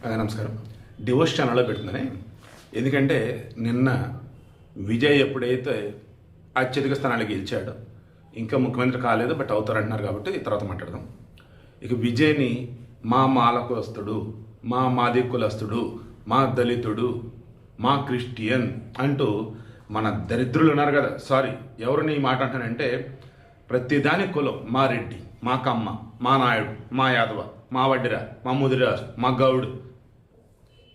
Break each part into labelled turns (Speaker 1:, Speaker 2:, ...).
Speaker 1: నమస్కారం. డివోర్స్ ఛానల్లో పెడుతుందని, ఎందుకంటే నిన్న విజయ్ ఎప్పుడైతే అత్యధిక స్థానాలు గెలిచాడో, ఇంకా ముఖ్యమంత్రి కాలేదు బట్ అవుతారంటున్నారు కాబట్టి తర్వాత మాట్లాడదాం. ఇక విజయ్ని మా మాల కులస్తుడు, మా మాది కులస్తుడు, మా దళితుడు, మా క్రిస్టియన్ అంటూ మన దరిద్రులు ఉన్నారు కదా, సారీ ఎవరిని ఈ మాట అంటానంటే ప్రతిదాని కులం, మా రెడ్డి, మా కమ్మ, మా నాయుడు, మా యాదవ, మా వడ్డిరా, మా ముదిరాజు, మా గౌడు.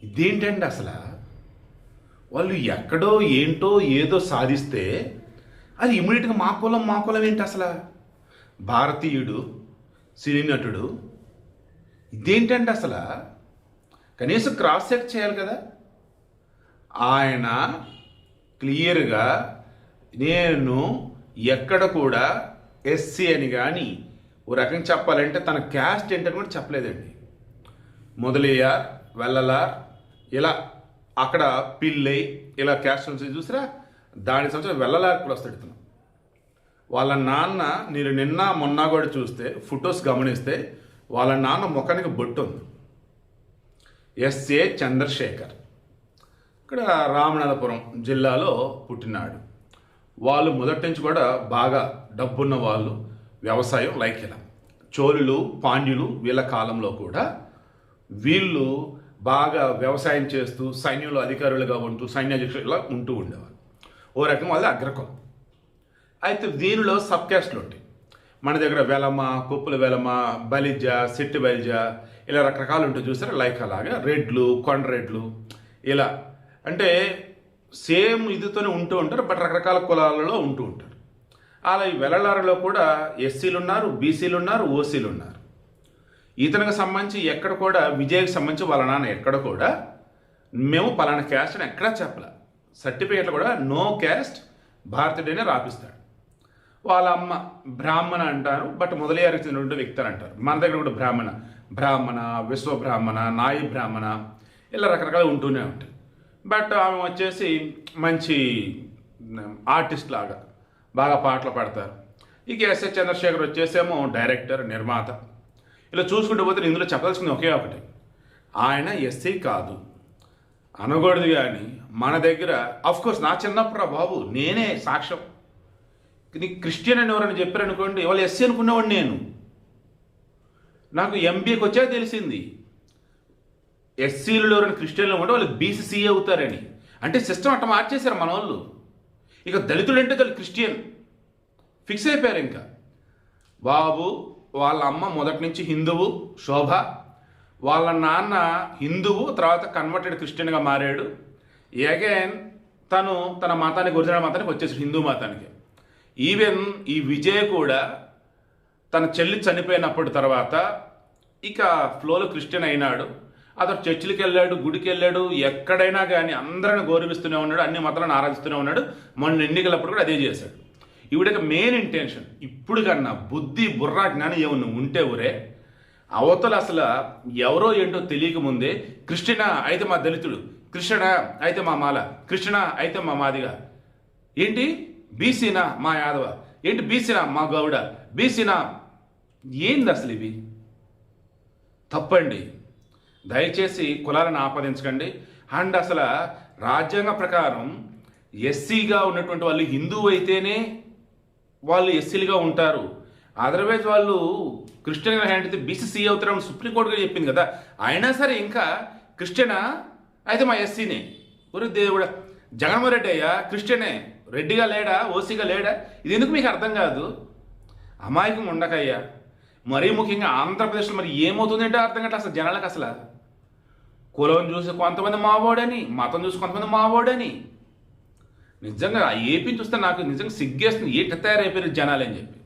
Speaker 1: ఇదేంటండి అసలు? వాళ్ళు ఎక్కడో ఏంటో ఏదో సాధిస్తే అది ఇమీడియట్గా మా కులం ఏంటి అసలు? భారతీయుడు, సినీ నటుడు, ఇదేంటండి అసలు? కనీసం క్రాస్ చెక్ చేయాలి కదా. ఆయన క్లియర్గా నేను ఎక్కడ కూడా ఎస్సీ అని కానీ ఓ రకంగా చెప్పాలంటే తన క్యాస్ట్ ఏంటని కూడా చెప్పలేదండి. మొదలయ్యార్, వెల్లలార్, ఇలా అక్కడ పిల్లై ఇలా క్యాస్ట్ చూసిరా, దాని సంవత్సరం వెల్లలార్ కూడా వస్తాడు ఇతను. వాళ్ళ నాన్న మీరు నిన్న మొన్న కూడా చూస్తే ఫొటోస్ గమనిస్తే వాళ్ళ నాన్న ముఖానికి బొట్టు ఉంది. ఎస్ఏ చంద్రశేఖర్ ఇక్కడ రామనాథపురం జిల్లాలో పుట్టినాడు. వాళ్ళు మొదటి నుంచి కూడా బాగా డబ్బున్న వాళ్ళు, వ్యవసాయం లైక్ ఇలా చోళులు, పాండ్యులు వీళ్ళ కాలంలో కూడా వీళ్ళు బాగా వ్యవసాయం చేస్తూ సైన్యంలో అధికారులుగా ఉంటూ సైన్యాధ్యక్షులు ఇలా ఉంటూ ఉండేవారు. ఓ రకం వాళ్ళది అగ్రకులం. అయితే దీనిలో సబ్ క్యాస్ట్లు ఉంటాయి. మన దగ్గర వెలమ, కొప్పుల వెలమ, బలిజ, సిట్టి బలిజ ఇలా రకరకాలు ఉంటాయి చూసారా, లైక్ అలాగా రెడ్లు, కొండ రెడ్లు ఇలా అంటే సేమ్ ఇదితోనే ఉంటూ ఉంటారు, బట్ రకరకాల కులాలలో ఉంటూ ఉంటారు. అలా ఈ వెల్లలారలో కూడా ఎస్సీలు ఉన్నారు, బీసీలు ఉన్నారు, ఓసీలు ఉన్నారు. ఇతనికి సంబంధించి ఎక్కడ కూడా విజయ్కి సంబంధించి వాళ్ళ నాన్న ఎక్కడ కూడా మేము పలానా క్యాస్ట్ అని ఎక్కడా చెప్పలే. సర్టిఫికేట్లు కూడా నో క్యాస్ట్ భారతీయుడనే రాపిస్తాడు. వాళ్ళ అమ్మ బ్రాహ్మణ అంటారు, బట్ మొదలయ్యారికి చెందిన వ్యక్తి అంటారు. మన దగ్గర కూడా బ్రాహ్మణ, విశ్వబ్రాహ్మణ, నాయి బ్రాహ్మణ ఇలా రకరకాలు ఉంటూనే ఉంటాయి. బట్ ఆమె వచ్చేసి మంచి ఆర్టిస్ట్ లాగా బాగా పాటలు పాడతారు. ఇక ఎస్ఏ చంద్రశేఖర్ వచ్చేసేమో డైరెక్టర్, నిర్మాత. ఇలా చూసుకుంటూ పోతే ఇందులో చెప్పాల్సింది ఒకే ఒకటి, ఆయన ఎస్సీ కాదు అనకూడదు. కానీ మన దగ్గర అఫ్కోర్స్ నా చిన్నప్పుడు బాబు నేనే సాక్ష్యం, నీకు క్రిస్టియన్ అని ఎవరైనా చెప్పారనుకోండి వాళ్ళు ఎస్సీ అనుకునేవాడు. నేను నాకు ఎంబీఏకి వచ్చాక తెలిసింది ఎస్సీలలో ఎవరైనా క్రిస్టియన్లో ఉంటే వాళ్ళు బీసీసీఏ అవుతారని. అంటే సిస్టమ్ అట్ట మార్చేశారు మన వాళ్ళు. ఇక దళితుడు అంటే దళిత క్రిస్టియన్ ఫిక్స్ అయిపోయారు. ఇంకా బాబు వాళ్ళ అమ్మ మొదటి నుంచి హిందువు శోభ, వాళ్ళ నాన్న హిందువు, తర్వాత కన్వర్టెడ్ క్రిస్టియన్గా మారాడు. అగైన్ తను తన మతానికి ఒరిజినల్ మతానికి వచ్చేసి హిందూ మతానికి. ఈవెన్ ఈ విజయ్ కూడా తన చెల్లి చనిపోయినప్పుడు తర్వాత ఇక ఫ్లోలో క్రిస్టియన్ అయినాడు. అతను చర్చిలకు వెళ్ళాడు, గుడికి వెళ్ళాడు, ఎక్కడైనా కానీ అందరిని గౌరవిస్తూనే ఉన్నాడు, అన్ని మతాలను ఆరాధిస్తూనే ఉన్నాడు. మొన్న ఎన్నికలప్పుడు కూడా అదే చేశాడు. ఈవిడకి మెయిన్ ఇంటెన్షన్ ఇప్పుడు కన్నా బుద్ధి, బుర్రా, జ్ఞానం ఏమన్నా ఉంటే ఊరే అవతల అసలు ఎవరో ఏంటో తెలియక ముందే క్రిస్టియనా అయితే మా దళితుడు, క్రిస్టియనా అయితే మా మాల, క్రిస్టియనా అయితే మా మాదిగా, ఏంటి బీసీనా మా యాదవ, ఏంటి బీసీనా మా గౌడ, బీసీనా ఏంది అసలు? ఇవి తప్పండి. దయచేసి కులాలను ఆపాదించకండి. అండ్ అసలు రాజ్యాంగ ప్రకారం ఎస్సీగా ఉన్నటువంటి వాళ్ళు హిందువు అయితేనే వాళ్ళు ఎస్సీలుగా ఉంటారు. అదర్వైజ్ వాళ్ళు క్రిస్టియన్గా హ్యాండ్ అయితే బీసీసీ అవుతారని సుప్రీంకోర్టుగా చెప్పింది కదా. అయినా సరే ఇంకా క్రిస్టియనా అయితే మా ఎస్సీనే. ఒరే దేవుడా, జగన్మోహన్ రెడ్డి అయ్యా క్రిస్టియనే, రెడ్డిగా లేడా, ఓసీగా లేడా? ఇది ఎందుకు మీకు అర్థం కాదు? అమాయకం ఉండకయ్యా. మరీ ముఖ్యంగా ఆంధ్రప్రదేశ్లో మరి ఏమవుతుందంటే అర్థం కావట్లేదు అసలు జనాలకు. అసలు కులం చూసి కొంతమంది మావోడని, మతం చూసి కొంతమంది మావోడని. నిజంగా ఆ ఏపీని చూస్తే నాకు నిజంగా సిగ్గేస్తుంది, ఏంటి తయారైపోయారు జనాలని చెప్పి.